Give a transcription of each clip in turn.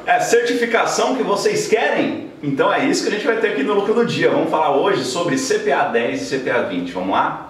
É a certificação que vocês querem? Então é isso que a gente vai ter aqui no Lucro do Dia. Vamos falar hoje sobre CPA 10 e CPA 20. Vamos lá?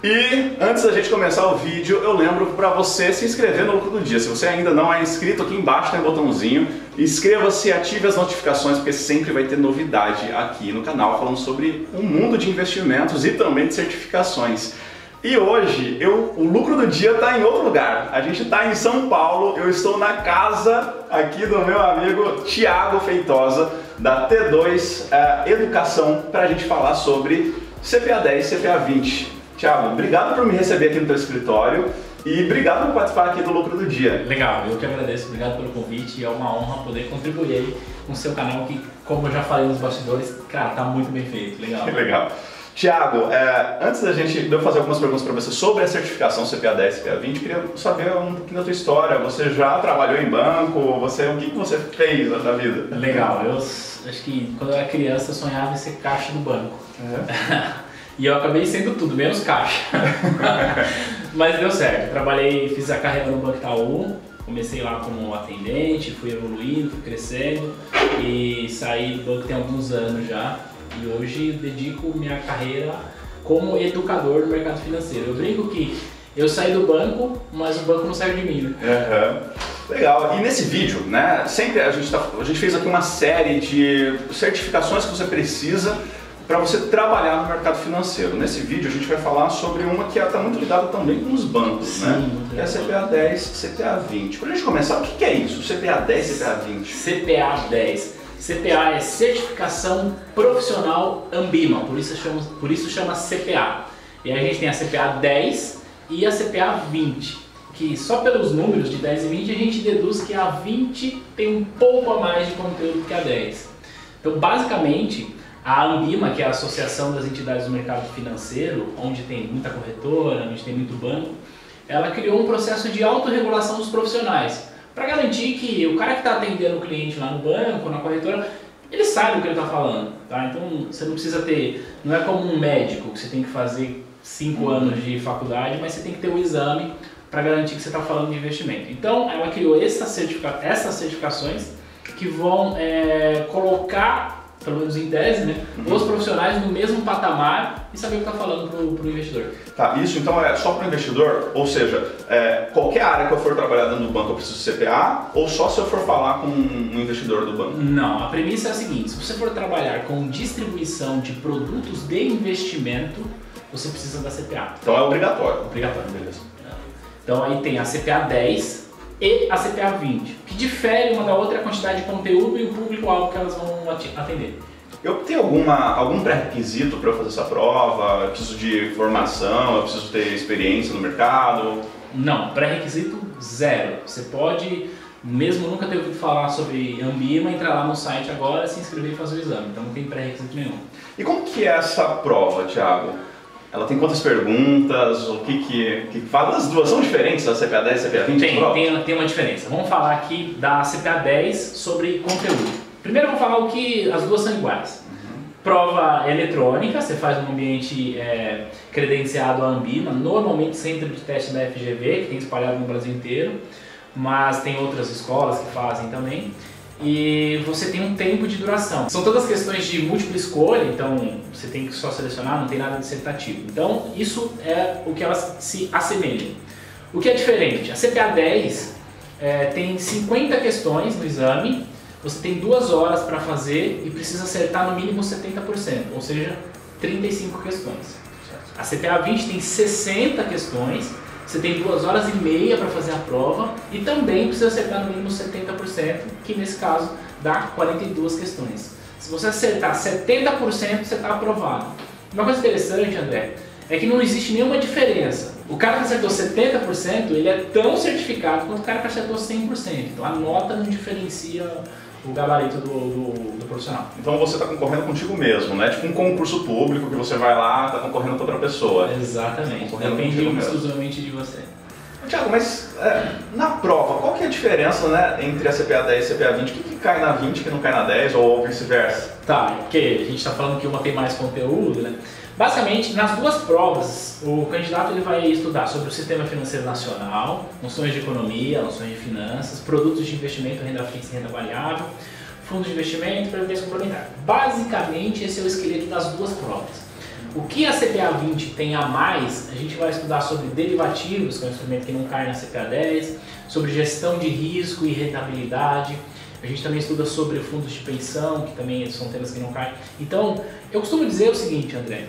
E antes da gente começar o vídeo, eu lembro para você se inscrever no Lucro do Dia. Se você ainda não é inscrito, aqui embaixo tem um botãozinho. Inscreva-se e ative as notificações, porque sempre vai ter novidade aqui no canal falando sobre o mundo de investimentos e também de certificações. E hoje, o Lucro do Dia está em outro lugar. A gente está em São Paulo, eu estou na casa aqui do meu amigo Thiago Feitosa, da T2 Educação, para a gente falar sobre CPA 10 e CPA 20. Thiago, obrigado por me receber aqui no teu escritório e obrigado por participar aqui do Lucro do Dia. Legal, eu que agradeço, obrigado pelo convite, é uma honra poder contribuir aí com o seu canal que, como eu já falei nos bastidores, cara, tá muito bem feito, legal. Legal. Thiago, antes de eu fazer algumas perguntas para você sobre a certificação CPA 10 e CPA 20, eu queria saber um pouquinho da tua história. Você já trabalhou em banco? O que você fez na vida? Legal, eu acho que quando eu era criança eu sonhava em ser caixa do banco. E eu acabei sendo tudo, menos caixa. Mas deu certo. Trabalhei, fiz a carreira no Banco Itaú, comecei lá como atendente, fui evoluindo, fui crescendo e saí do banco tem alguns anos já. E hoje dedico minha carreira como educador do mercado financeiro. Eu brinco que eu saí do banco, mas o banco não saiu de mim, né? Legal. E nesse vídeo, né, sempre a gente fez aqui uma série de certificações que você precisa para você trabalhar no mercado financeiro. Nesse vídeo a gente vai falar sobre uma que está muito ligada também com os bancos, sim, né? Que é a CPA 10 e CPA 20. Para a gente começar, o que é isso? CPA 10 e CPA 20? CPA 10. CPA é Certificação Profissional Ambima, por isso chama CPA. E aí a gente tem a CPA 10 e a CPA 20, que só pelos números de 10 e 20 a gente deduz que a 20 tem um pouco a mais de conteúdo que a 10. Então basicamente a Ambima, que é a Associação das Entidades do Mercado Financeiro, onde tem muita corretora, onde tem muito banco, ela criou um processo de autorregulação dos profissionais, para garantir que o cara que está atendendo o cliente lá no banco, na corretora, ele sabe o que ele está falando, tá? Então você não precisa ter, não é como um médico que você tem que fazer 5 anos de faculdade, mas você tem que ter o exame para garantir que você está falando de investimento. Então ela criou essas certificações que vão colocar, pelo menos em tese, né, os profissionais no mesmo patamar e saber o que está falando para o investidor. Tá, isso então é só para o investidor? Ou seja, qualquer área que eu for trabalhar dentro do banco eu preciso de CPA? Ou só se eu for falar com um investidor do banco? Não, a premissa é a seguinte: se você for trabalhar com distribuição de produtos de investimento, você precisa da CPA. Então é obrigatório? Obrigatório, beleza. Então aí tem a CPA 10 e a CPA 20, que difere uma da outra a quantidade de conteúdo e o público-alvo que elas vão atender. Eu tenho algum pré-requisito para eu fazer essa prova? Eu preciso de formação? Eu preciso ter experiência no mercado? Não, pré-requisito zero. Você pode, mesmo nunca ter ouvido falar sobre Ambima, entrar lá no site agora, se inscrever e fazer o exame. Então não tem pré-requisito nenhum. E como que é essa prova, Thiago? Ela tem quantas perguntas? O que fala? As duas são diferentes, da CPA 10 e CPA 20? Tem uma diferença. Vamos falar aqui da CPA 10 sobre conteúdo. Primeiro eu vou falar o que as duas são iguais. Prova eletrônica, você faz um ambiente credenciado à Ambima, normalmente centro de teste da FGV, que tem espalhado no Brasil inteiro, mas tem outras escolas que fazem também. E você tem um tempo de duração. São todas questões de múltipla escolha, então você tem que só selecionar, não tem nada dissertativo. Então isso é o que elas se assemelham. O que é diferente? A CPA 10 tem 50 questões no exame, você tem 2 horas para fazer e precisa acertar no mínimo 70%, ou seja, 35 questões. A CPA 20 tem 60 questões, você tem 2 horas e meia para fazer a prova e também precisa acertar no mínimo 70%, que nesse caso dá 42 questões. Se você acertar 70%, você está aprovado. Uma coisa interessante, André, é que não existe nenhuma diferença. O cara que acertou 70%, ele é tão certificado quanto o cara que acertou 100%. Então a nota não diferencia o gabarito do profissional. Então você está concorrendo contigo mesmo, né? Tipo um concurso público que você vai lá, está concorrendo com outra pessoa. Exatamente, depende exclusivamente de você. Thiago, mas na prova, qual que é a diferença, né, entre a CPA 10 e a CPA 20? O que cai na 20 que não cai na 10 ou vice-versa? Tá, porque a gente está falando que uma tem mais conteúdo, né? Basicamente, nas duas provas, o candidato ele vai estudar sobre o sistema financeiro nacional, noções de economia, noções de finanças, produtos de investimento, renda fixa e renda variável, fundos de investimento e previdência complementar. Basicamente, esse é o esqueleto das duas provas. O que a CPA 20 tem a mais, a gente vai estudar sobre derivativos, que é um instrumento que não cai na CPA 10, sobre gestão de risco e rentabilidade. A gente também estuda sobre fundos de pensão, que também são temas que não caem. Então, eu costumo dizer o seguinte, André,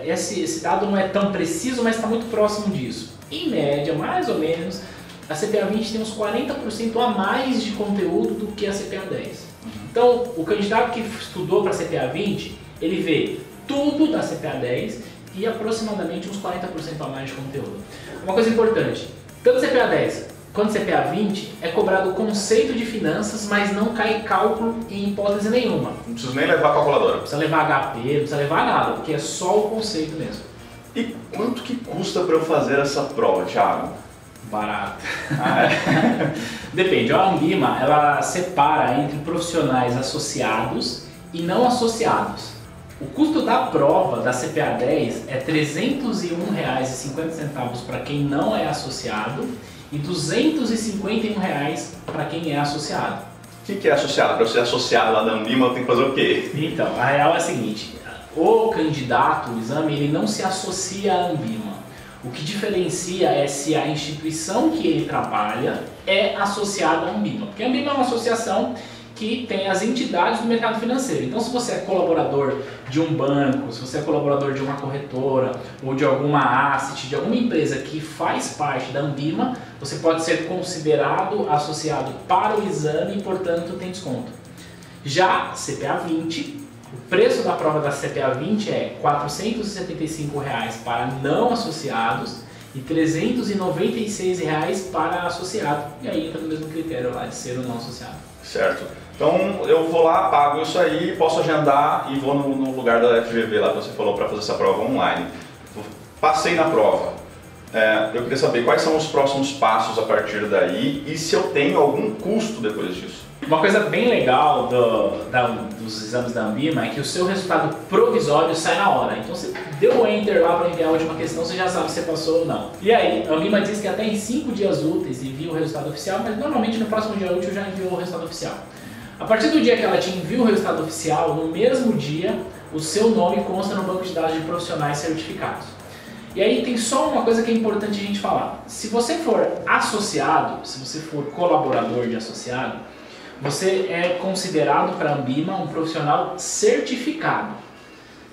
esse dado não é tão preciso, mas está muito próximo disso. Em média, mais ou menos, a CPA 20 tem uns 40% a mais de conteúdo do que a CPA 10. Então, o candidato que estudou para a CPA 20, ele vê tudo da CPA 10 e aproximadamente uns 40% a mais de conteúdo. Uma coisa importante, tanto CPA 10 quanto CPA 20 é cobrado o conceito de finanças, mas não cai cálculo em hipótese nenhuma. Não preciso nem levar a calculadora. Não precisa levar HP, não precisa levar nada, porque é só o conceito mesmo. E quanto que custa para eu fazer essa prova, Thiago? Barato. Depende, a Ambima ela separa entre profissionais associados e não associados. O custo da prova da CPA 10 é R$ 301,50 para quem não é associado e R$ 251 para quem é associado. O que é associado? Para eu ser associado lá da Ambima, eu tenho que fazer o quê? Então, a real é a seguinte, o candidato, o exame, ele não se associa à Ambima. O que diferencia é se a instituição que ele trabalha é associada à Ambima. Porque a Ambima é uma associação que tem as entidades do mercado financeiro. Então, se você é colaborador de um banco, se você é colaborador de uma corretora ou de alguma asset, de alguma empresa que faz parte da Ambima, você pode ser considerado associado para o exame e, portanto, tem desconto. Já CPA 20, o preço da prova da CPA 20 é R$ 475 para não associados e R$ 396 para associado. E aí entra no mesmo critério lá de ser ou não associado. Certo. Então eu vou lá, pago isso aí, posso agendar e vou no lugar da FGV lá que você falou para fazer essa prova online. Passei na prova. Eu queria saber quais são os próximos passos a partir daí e se eu tenho algum custo depois disso. Uma coisa bem legal dos exames da Ambima é que o seu resultado provisório sai na hora. Então você deu o enter lá para enviar a última questão, você já sabe se você passou ou não. E aí, a Ambima diz que até em 5 dias úteis envia o resultado oficial, mas normalmente no próximo dia útil já enviou o resultado oficial. A partir do dia que ela te envia o resultado oficial, no mesmo dia, o seu nome consta no banco de dados de profissionais certificados. E aí tem só uma coisa que é importante a gente falar. Se você for associado, se você for colaborador de associado, você é considerado para a Ambima um profissional certificado.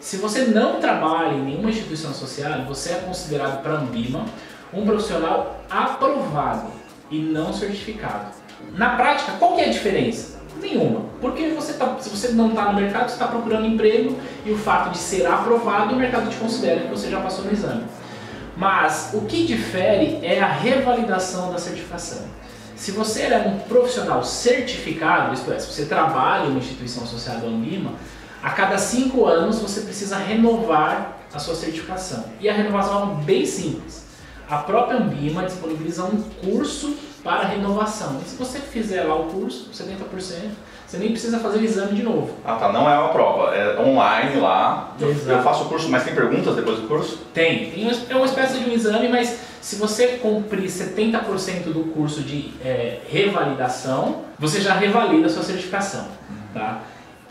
Se você não trabalha em nenhuma instituição associada, você é considerado para a Ambima um profissional aprovado e não certificado. Na prática, qual que é a diferença? Nenhuma, porque se você não está no mercado, você está procurando emprego e o fato de ser aprovado, o mercado te considera que você já passou no exame. Mas o que difere é a revalidação da certificação. Se você é um profissional certificado, isto é, se você trabalha em uma instituição associada à Ambima, a cada 5 anos você precisa renovar a sua certificação. E a renovação é bem simples. A própria Ambima disponibiliza um curso para renovação. E se você fizer lá o curso, 70%, você nem precisa fazer o exame de novo. Ah tá, não é uma prova, é online lá. Eu faço o curso, mas tem perguntas depois do curso? Tem. É uma espécie de um exame, mas se você cumprir 70% do curso de revalidação, você já revalida a sua certificação. Tá?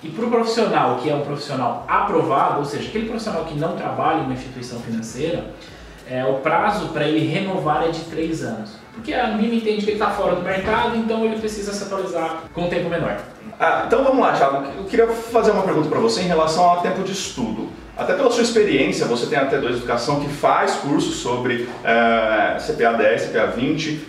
E para o profissional que é um profissional aprovado, ou seja, aquele profissional que não trabalha em uma instituição financeira, o prazo para ele renovar é de 3 anos. Porque a Ambima entende que ele está fora do mercado, então ele precisa se atualizar com um tempo menor. Então vamos lá, Thiago. Eu queria fazer uma pergunta para você em relação ao tempo de estudo. Até pela sua experiência, você tem a T2 Educação que faz cursos sobre CPA 10, CPA 20.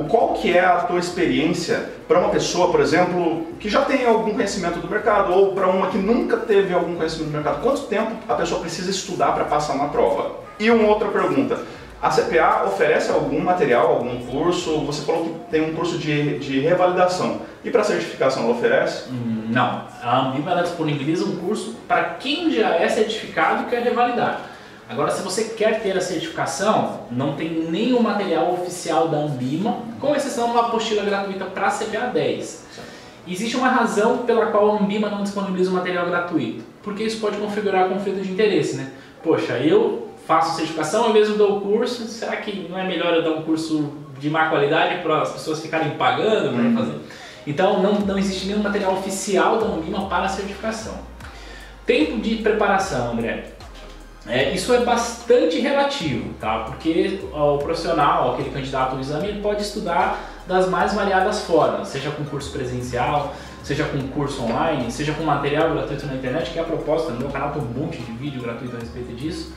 Qual que é a tua experiência para uma pessoa, por exemplo, que já tem algum conhecimento do mercado ou para uma que nunca teve algum conhecimento do mercado? Quanto tempo a pessoa precisa estudar para passar na prova? E uma outra pergunta. A CPA oferece algum material, algum curso? Você falou que tem um curso de revalidação. E para certificação ela oferece? Não. A Ambima ela disponibiliza um curso para quem já é certificado e quer revalidar. Agora, se você quer ter a certificação, não tem nenhum material oficial da Ambima, com exceção de uma apostila gratuita para a CPA 10. Existe uma razão pela qual a Ambima não disponibiliza um material gratuito. Porque isso pode configurar conflito de interesse, né? poxa, eu faço certificação, eu mesmo dou o curso, será que não é melhor eu dar um curso de má qualidade para as pessoas ficarem pagando para fazer? Então não existe nenhum material oficial da Unbima para a certificação. Tempo de preparação, André. Isso é bastante relativo, tá? Porque o profissional, aquele candidato ao exame, ele pode estudar das mais variadas formas, seja com curso presencial, seja com curso online, seja com material gratuito na internet, que é a proposta. No meu canal tem um monte de vídeo gratuito a respeito disso.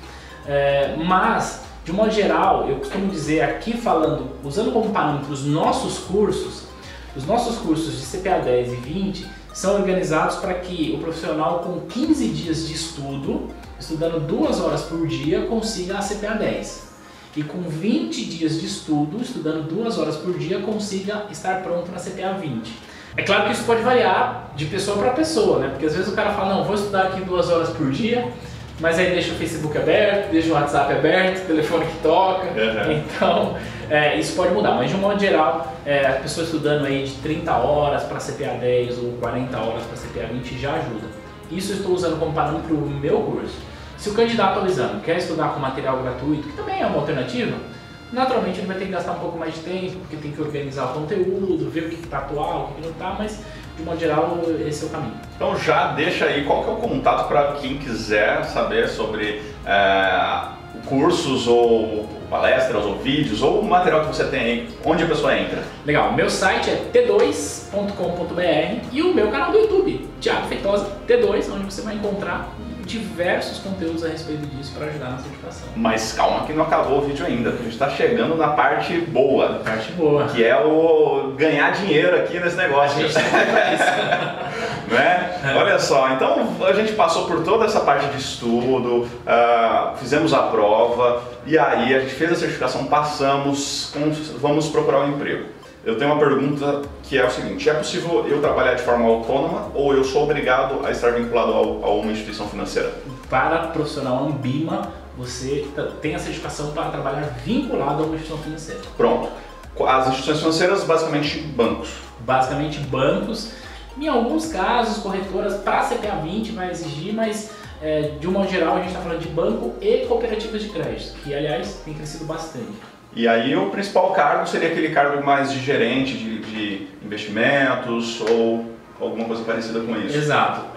Mas, de modo geral, eu costumo dizer aqui falando, usando como parâmetro os nossos cursos de CPA 10 e 20 são organizados para que o profissional com 15 dias de estudo, estudando 2 horas por dia, consiga a CPA 10. E com 20 dias de estudo, estudando 2 horas por dia, consiga estar pronto na CPA 20. É claro que isso pode variar de pessoa para pessoa, né? Porque às vezes o cara fala, não, vou estudar aqui 2 horas por dia, mas aí deixa o Facebook aberto, deixa o WhatsApp aberto, o telefone que toca. Então, isso pode mudar. Mas de um modo geral, a pessoa estudando aí de 30 horas para CPA 10 ou 40 horas para CPA 20 já ajuda. Isso eu estou usando como parâmetro para o meu curso. Se o candidato ao exame quer estudar com material gratuito, que também é uma alternativa, naturalmente ele vai ter que gastar um pouco mais de tempo, porque tem que organizar o conteúdo, ver o que está atual, o que não está, mas de modo geral esse é o caminho. Então já deixa aí qual que é o contato para quem quiser saber sobre cursos ou palestras ou vídeos ou material que você tem aí, onde a pessoa entra. Legal, meu site é t2.com.br e o meu canal do YouTube, Thiago Feitosa T2, onde você vai encontrar diversos conteúdos a respeito disso para ajudar na certificação. Mas calma que não acabou o vídeo ainda, porque a gente está chegando na parte boa. Parte boa. Que é o ganhar dinheiro aqui nesse negócio. A gente né? Olha só, então a gente passou por toda essa parte de estudo, fizemos a prova e aí a gente fez a certificação, passamos, vamos procurar um emprego. Eu tenho uma pergunta que é o seguinte, é possível eu trabalhar de forma autônoma ou eu sou obrigado a estar vinculado a uma instituição financeira? Para profissional Unbima, você tem a certificação para trabalhar vinculado a uma instituição financeira. Pronto. As instituições financeiras, basicamente bancos. Basicamente bancos. Em alguns casos, corretoras para CPA 20 vai exigir, mas de um modo geral a gente está falando de banco e cooperativas de crédito, que aliás tem crescido bastante. E aí o principal cargo seria aquele cargo mais de gerente de investimentos ou alguma coisa parecida com isso. Exato.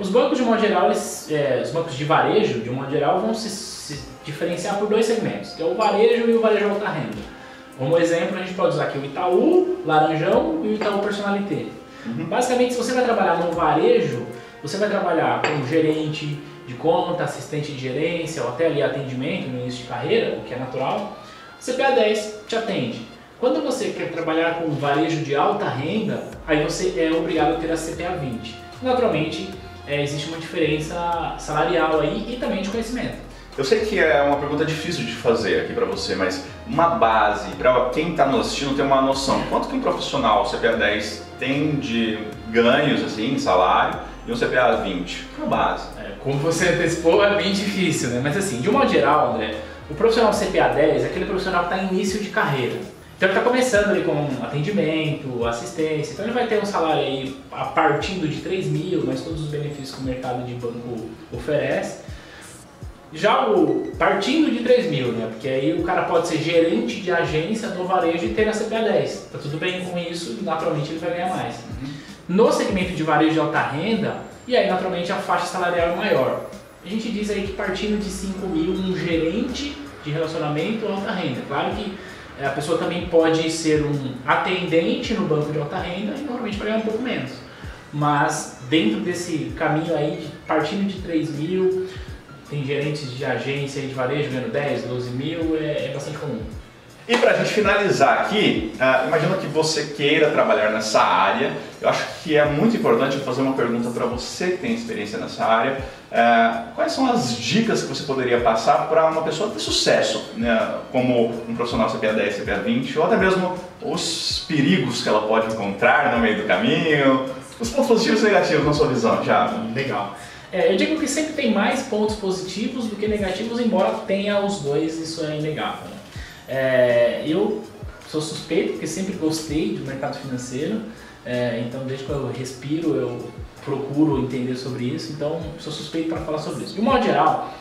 Os bancos de modo geral, os bancos de varejo de modo geral vão se diferenciar por 2 segmentos, que é o varejo e o varejo alta renda. Como exemplo a gente pode usar aqui o Itaú, Laranjão e o Itaú Personalité. Basicamente, se você vai trabalhar no varejo, você vai trabalhar como gerente de conta, assistente de gerência ou até ali atendimento no início de carreira, o que é natural. CPA 10 te atende. Quando você quer trabalhar com varejo de alta renda, aí você é obrigado a ter a CPA 20. Naturalmente, existe uma diferença salarial aí e também de conhecimento. Eu sei que é uma pergunta difícil de fazer aqui para você, mas uma base, para quem está nos assistindo ter uma noção, quanto que um profissional CPA 10 tem de ganhos, assim, salário, e um CPA 20? Uma base. Como você antecipou, é bem difícil, né? Mas assim, de um modo geral, André, o profissional CPA 10 é aquele profissional que está em início de carreira. Então ele está começando ali com atendimento, assistência, então ele vai ter um salário aí a partindo de 3 mil, mas todos os benefícios que o mercado de banco oferece. Já partindo de 3 mil, né? Porque aí o cara pode ser gerente de agência no varejo e ter a CPA 10. Tá tudo bem com isso, naturalmente ele vai ganhar mais. No segmento de varejo de alta renda, e aí naturalmente a faixa salarial é maior. A gente diz aí que partindo de 5 mil, um gerente de relacionamento alta renda. Claro que a pessoa também pode ser um atendente no banco de alta renda e normalmente vai ganhar um pouco menos. Mas dentro desse caminho aí, partindo de 3 mil, tem gerentes de agência e de varejo ganhando 10, 12 mil, é bastante comum. E para a gente finalizar aqui, imagina que você queira trabalhar nessa área. Eu acho que é muito importante fazer uma pergunta para você que tem experiência nessa área. Quais são as dicas que você poderia passar para uma pessoa ter sucesso, né, como um profissional CPA 10, CPA 20, ou até mesmo os perigos que ela pode encontrar no meio do caminho, os pontos positivos e negativos na sua visão, Thiago? Legal. Eu digo que sempre tem mais pontos positivos do que negativos, embora tenha os dois, isso é inegável. Eu sou suspeito porque sempre gostei do mercado financeiro, então desde que eu respiro eu procuro entender sobre isso, então sou suspeito para falar sobre isso. De um modo geral,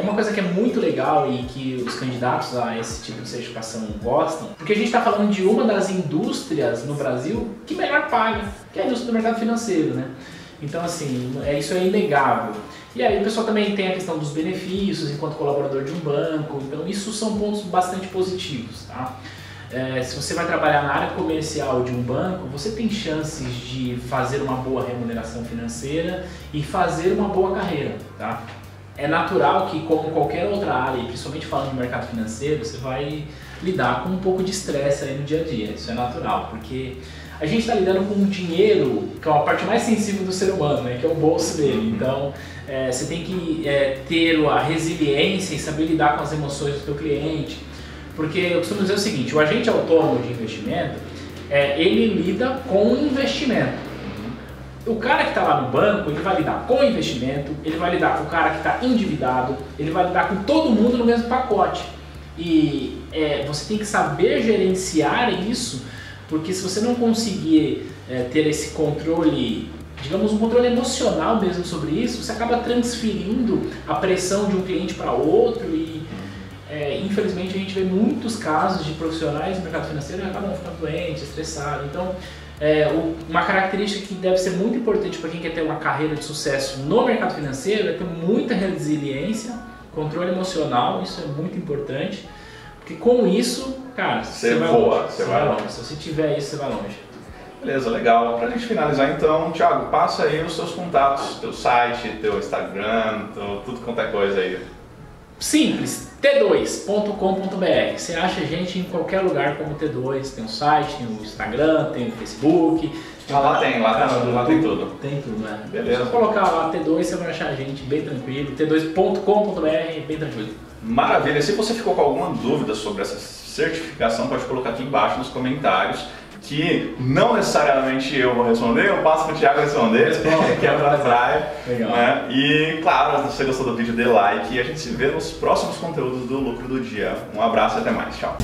Uma coisa que é muito legal e que os candidatos a esse tipo de certificação gostam, porque a gente está falando de uma das indústrias no Brasil que melhor paga, que é a indústria do mercado financeiro, né? Então, assim, isso é inegável. E aí o pessoal também tem a questão dos benefícios enquanto colaborador de um banco, então isso são pontos bastante positivos, tá? Se você vai trabalhar na área comercial de um banco, você tem chances de fazer uma boa remuneração financeira e fazer uma boa carreira, tá? É natural que, como qualquer outra área, e principalmente falando de mercado financeiro, você vai lidar com um pouco de estresse aí no dia a dia. Isso é natural, porque a gente está lidando com um dinheiro, que é uma parte mais sensível do ser humano, né? Que é o bolso dele. Então, você tem que ter a resiliência e saber lidar com as emoções do seu cliente. Porque eu costumo dizer o seguinte, o agente autônomo de investimento, ele lida com investimento. O cara que está lá no banco, ele vai lidar com investimento, ele vai lidar com o cara que está endividado, ele vai lidar com todo mundo no mesmo pacote. E você tem que saber gerenciar isso, porque se você não conseguir ter esse controle, digamos um controle emocional mesmo sobre isso, você acaba transferindo a pressão de um cliente para outro e infelizmente a gente vê muitos casos de profissionais do mercado financeiro que acabam ficando doentes, estressados. Então, uma característica que deve ser muito importante para quem quer ter uma carreira de sucesso no mercado financeiro é ter muita resiliência, controle emocional, isso é muito importante, porque com isso, cara, você vai longe. Se você tiver isso, você vai longe. Beleza, legal. Pra gente finalizar então, Thiago, passa aí os seus contatos, teu site, teu Instagram, tudo quanto é coisa aí. Simples, t2.com.br. Você acha a gente em qualquer lugar como T2, tem um site, tem um Instagram, tem um Facebook. Lá tem tudo. Tem tudo, né? Beleza. Se você colocar lá T2, você vai achar a gente bem tranquilo. t2.com.br, bem tranquilo. Maravilha. Se você ficou com alguma dúvida sobre essa certificação, pode colocar aqui embaixo nos comentários, que não necessariamente eu vou responder, eu passo para o Thiago responder, que é pra praia. Legal. Né? E claro, se você gostou do vídeo, dê like e a gente se vê nos próximos conteúdos do Lucro do Dia. Um abraço e até mais. Tchau.